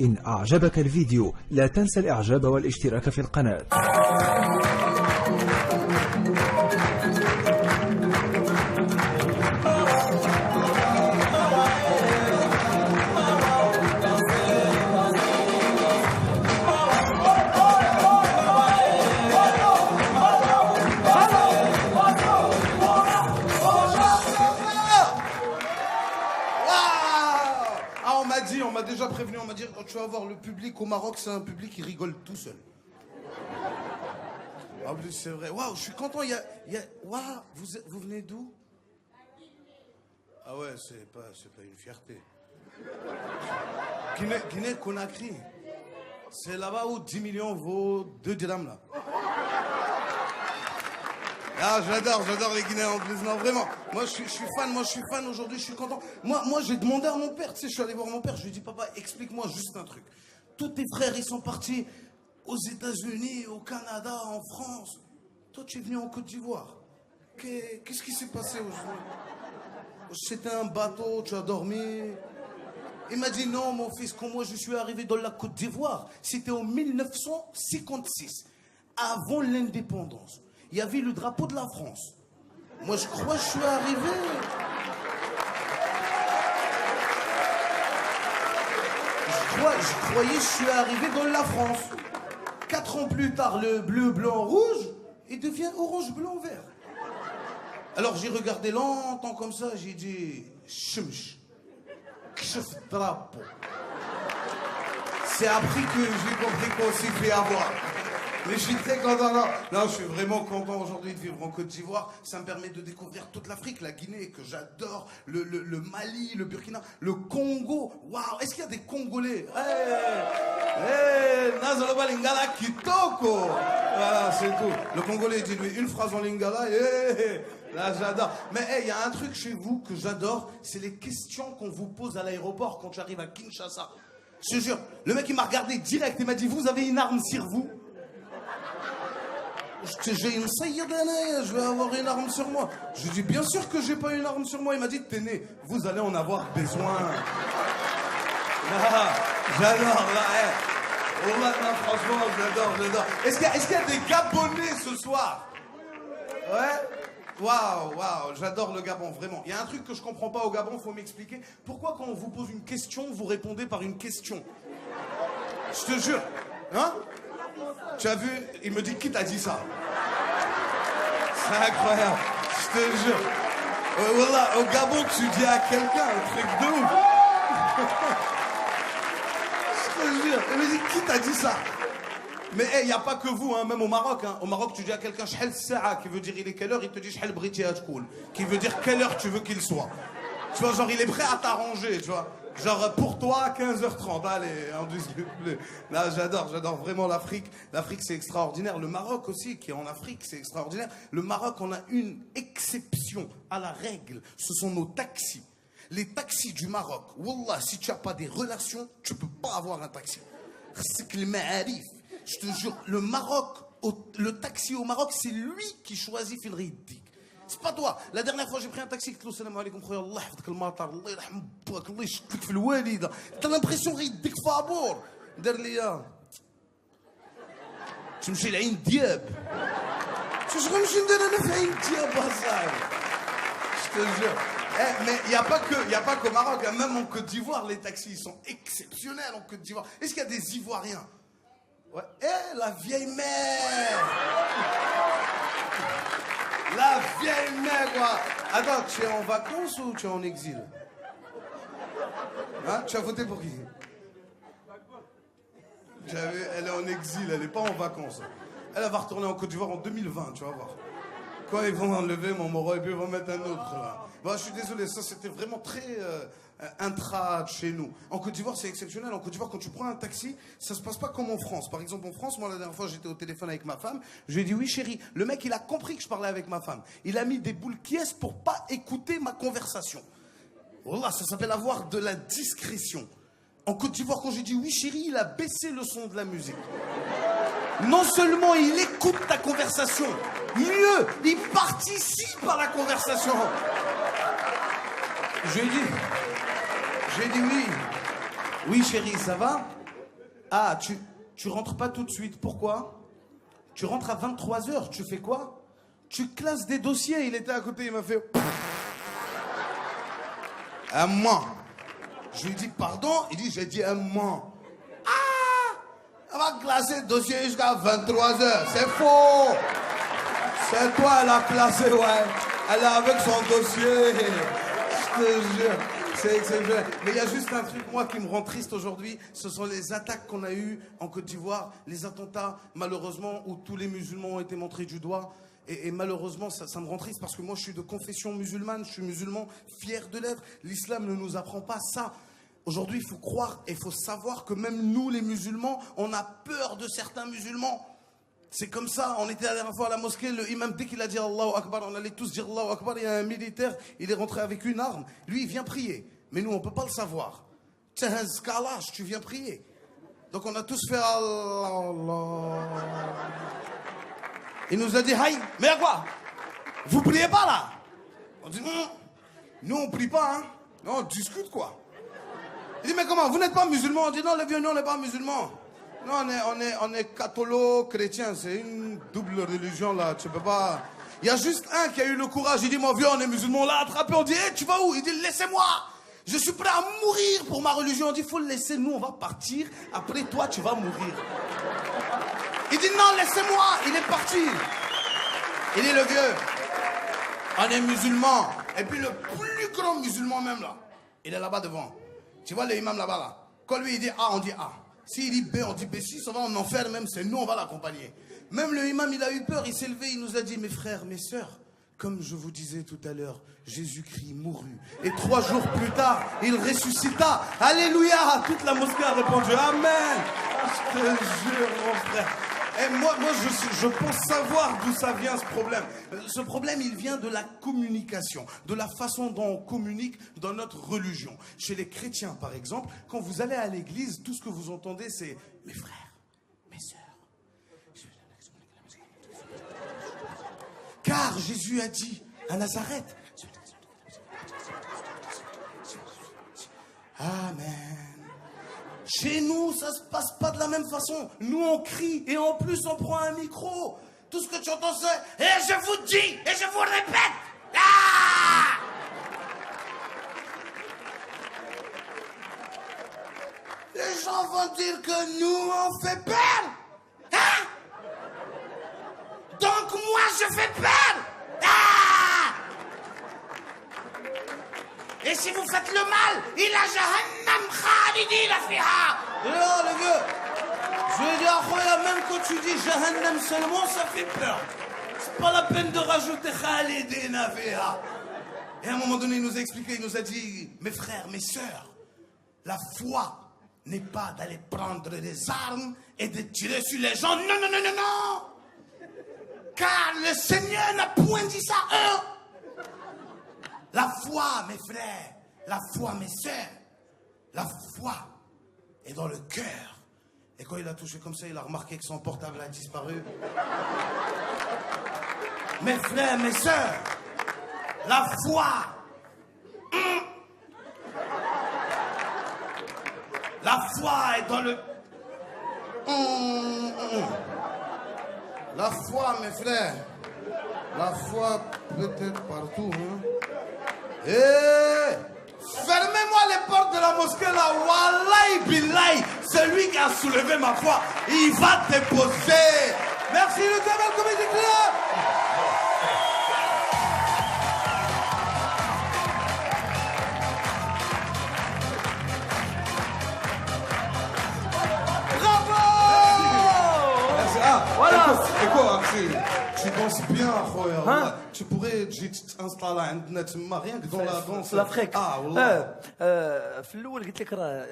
إن أعجبك الفيديو لا تنسى الإعجاب والاشتراك في القناة. On m'a déjà prévenu, on m'a dit tu vas voir, le public au Maroc, c'est un public qui rigole tout seul. En plus, c'est vrai. Waouh, je suis content. Waouh, vous venez d'où? Ah ouais, c'est pas une fierté. Guinée, Conakry. C'est là-bas où 10 millions vaut 2 dirhams, là. Ah, j'adore les Guinéens en plus, non, vraiment. Moi, je suis fan aujourd'hui, je suis content. Moi, j'ai demandé à mon père, tu sais, je suis allé voir mon père, je lui ai dit, papa, explique-moi juste un truc. Tous tes frères, ils sont partis aux États-Unis, au Canada, en France. Toi, tu es venu en Côte d'Ivoire. Qu'est-ce qui s'est passé aujourd'hui? C'était un bateau, tu as dormi. Il m'a dit, non, mon fils, quand moi je suis arrivé dans la Côte d'Ivoire, c'était en 1956, avant l'indépendance. Il y avait le drapeau de la France. Moi, je crois que je suis arrivé. Je croyais que je suis arrivé dans la France. 4 ans plus tard, le bleu, blanc, rouge, il devient orange, blanc, vert. Alors, j'ai regardé longtemps comme ça, j'ai dit, Chumch, kchef drapeau. C'est après que j'ai compris qu'on s'y fait avoir. Mais je suis très content. Non, je suis vraiment content aujourd'hui de vivre en Côte d'Ivoire. Ça me permet de découvrir toute l'Afrique, la Guinée que j'adore, le Mali, le Burkina, le Congo. Waouh, est-ce qu'il y a des Congolais? Nazaloba Lingala Kitoko. Voilà, c'est tout. Le Congolais dit lui une phrase en Lingala. Là, j'adore. Mais il y a un truc chez vous que j'adore, c'est les questions qu'on vous pose à l'aéroport quand j'arrive à Kinshasa. Je te jure, le mec il m'a regardé direct, il m'a dit, vous avez une arme sur vous? J'ai une sayyadana, je vais avoir une arme sur moi. Je lui dis, bien sûr que j'ai pas une arme sur moi. Il m'a dit, tenez, vous allez en avoir besoin. J'adore, là, franchement, j'adore. Est-ce qu'il y a des Gabonais ce soir? Ouais? Waouh, j'adore le Gabon, vraiment. Il y a un truc que je comprends pas au Gabon, faut m'expliquer. Pourquoi quand on vous pose une question, vous répondez par une question? Je te jure. Hein? Tu as vu, il me dit, qui t'a dit ça? C'est incroyable, je te jure. Voilà, au Gabon, tu dis à quelqu'un un truc de ouf. Je te jure, il me dit, qui t'a dit ça? Mais il n'y a pas que vous, hein, même au Maroc. Hein. Au Maroc, tu dis à quelqu'un, shhel sa'a, qui veut dire il est quelle heure, il te dit shhel briti ajkoul, qui veut dire quelle heure tu veux qu'il soit. Tu vois, genre, il est prêt à t'arranger, tu vois. Genre, pour toi, 15h30, allez, on discute plus. Là, j'adore vraiment l'Afrique. L'Afrique, c'est extraordinaire. Le Maroc aussi, qui est en Afrique, c'est extraordinaire. Le Maroc, on a une exception à la règle. Ce sont nos taxis. Les taxis du Maroc, wallah, si tu n'as pas des relations, tu ne peux pas avoir un taxi. C'est le ma'arif. Je te jure, le taxi au Maroc, c'est lui qui choisit Fil Riddik. C'est pas toi. La dernière fois, j'ai pris un taxi. Je lui ai dit, salam alaikum, khoya, Allah yahfadk al-matar, Allah yarhambouk, Allah yashkik fi al-walida. T'as l'impression Riddik fabour. Dar liya. تمشي لعين دياب. شو غنمشي ندير انا في عين دياب هزاي. Je te jure. Mais il n'y a pas qu'au Maroc, hein. Même en Côte d'Ivoire, les taxis sont exceptionnels en Côte d'Ivoire. Est-ce qu'il y a des Ivoiriens? Ouais. La vieille mère. La vieille mère, quoi. Attends, tu es en vacances ou tu es en exil? Hein? Tu as voté pour qui? Elle est en exil, elle n'est pas en vacances. Elle va retourner en Côte d'Ivoire en 2020, tu vas voir. Quand ils vont enlever mon Moro et puis ils vont mettre un autre. Là. Bon, je suis désolé, ça c'était vraiment très intra chez nous. En Côte d'Ivoire, c'est exceptionnel. En Côte d'Ivoire, quand tu prends un taxi, ça se passe pas comme en France. Par exemple, en France, moi la dernière fois, j'étais au téléphone avec ma femme. Je lui ai dit, oui chérie, le mec il a compris que je parlais avec ma femme. Il a mis des boules qui est pour pas écouter ma conversation. Voilà, ça s'appelle avoir de la discrétion. En Côte d'Ivoire, quand j'ai dit oui chérie, il a baissé le son de la musique. Non seulement il écoute ta conversation, mieux, il participe à la conversation. J'ai dit oui. Oui chérie, ça va? Ah, tu rentres pas tout de suite. Pourquoi? Tu rentres à 23h. Tu fais quoi? Tu classes des dossiers. Il était à côté, il m'a fait... Un mois. Je lui dis pardon. Il dit, j'ai dit un mois. Ah! Elle va classer le dossier jusqu'à 23h. C'est faux. C'est toi, elle a classé, ouais. Elle est avec son dossier. Je te jure. C'est vrai. Mais il y a juste un truc, moi, qui me rend triste aujourd'hui. Ce sont les attaques qu'on a eues en Côte d'Ivoire. Les attentats, malheureusement, où tous les musulmans ont été montrés du doigt. Et malheureusement, ça me rend triste parce que moi, je suis de confession musulmane. Je suis musulman, fier de l'être. L'islam ne nous apprend pas ça. Aujourd'hui, il faut croire et il faut savoir que même nous, les musulmans, on a peur de certains musulmans. C'est comme ça, on était la dernière fois à la mosquée, le imam, dès qu'il a dit Allahu Akbar, on allait tous dire Allahu Akbar, il y a un militaire, il est rentré avec une arme, lui il vient prier, mais nous on ne peut pas le savoir. Tu es un scalache, tu viens prier. Donc on a tous fait Allah. Il nous a dit, Haï, mais à quoi? Vous priez pas là? On dit non, nous on prie pas, hein. Non, on discute quoi. Il dit, mais comment, vous n'êtes pas musulman? On dit non, les vieux, non, on n'est pas musulmans. Non, on est catholo-chrétien, c'est une double religion là, tu peux pas... Il y a juste un qui a eu le courage, il dit, mon vieux, on est musulman, on l'a attrapé, on dit, hey, tu vas où? Il dit, laissez-moi, je suis prêt à mourir pour ma religion. On dit, faut le laisser, nous on va partir, après toi tu vas mourir. Il dit, non, laissez-moi, il est parti. Il dit, le vieux, on est musulman, et puis le plus grand musulman même là, il est là-bas devant. Tu vois l'imam là-bas là, quand lui il dit A, on dit A. S'il dit B, on dit B. Si ça va en enfer même, c'est nous, on va l'accompagner. Même le imam, il a eu peur, il s'est levé, il nous a dit, mes frères, mes sœurs, comme je vous disais tout à l'heure, Jésus-Christ mourut. Et 3 jours plus tard, il ressuscita. Alléluia. Toute la mosquée a répondu Amen. Je te jure, mon frère. Et moi je pense savoir d'où ça vient ce problème. Ce problème, il vient de la communication, de la façon dont on communique dans notre religion. Chez les chrétiens, par exemple, quand vous allez à l'église, tout ce que vous entendez, c'est mes frères, mes sœurs. Car Jésus a dit à Nazareth, Amen. Chez nous, ça se passe pas de la même façon. Nous, on crie et en plus, on prend un micro. Tout ce que tu entends, c'est « Et je vous dis, et je vous répète, ah !» Les gens vont dire que nous, on fait peur. Hein? Donc moi, je fais peur. Ah! Et si vous faites le mal, il a Jahannam khalidina fiha. Non, le vieux. Je veux dire, même quand tu dis Jahannam seulement, ça fait peur. C'est pas la peine de rajouter khalidina fiha. Et à un moment donné, il nous a expliqué, il nous a dit, mes frères, mes sœurs, la foi n'est pas d'aller prendre des armes et de tirer sur les gens. Non, non, non, non, non. Car le Seigneur n'a point dit ça, hein. La foi, mes frères, la foi, mes sœurs, la foi est dans le cœur. Et quand il a touché comme ça, il a remarqué que son portable a disparu. Mes frères, mes sœurs, la foi. La foi est dans le... La foi, mes frères, la foi peut-être partout, hein. Fermez-moi les portes de la mosquée là, wallahi billahi, celui qui a soulevé ma foi, il va te poser. Merci le Jamel Comedy Club. Bravo. Merci. Ah, voilà. Écoute, tu danses bien, hein? Tu pourrais t'installer rien que dans la danse. l'Afrique. في الاول قلت لك راه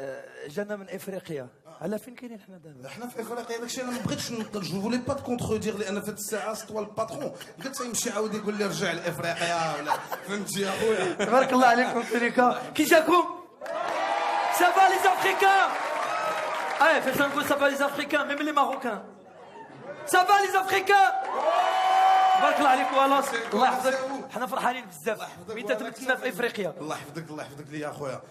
جانا من افريقيا على فين كاينين حنا دابا احنا في افريقيا داكشي انا ما بغيتش ننقل جو فولي با تكونتردير لان في هذه الساعه سطوا الباترون قلت يمشي عاود يقول لي رجع لافريقيا ولا فهمتي يا خويا تبارك الله عليكم فريكا كي جاكم سافا لي افريكان فاش نقول سافا لي افريكان ميم لي ماروكان سافا لي افريكان تبارك الله عليك والله الله يحفظك حنا فرحانين بزاف مين تتمثلنا في افريقيا. الله يحفظك الله يحفظك لي يا خويا.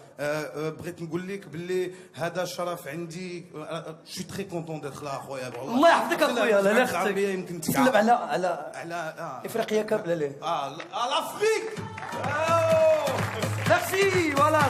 بغيت نقول لك باللي هذا شرف عندي. شو تري كونتون ديتر لا خويا. الله يحفظك اخويا. لا يخصك يمكن تسلم على افريقيا كامله ليه. لافريك. ميرسي. فوالا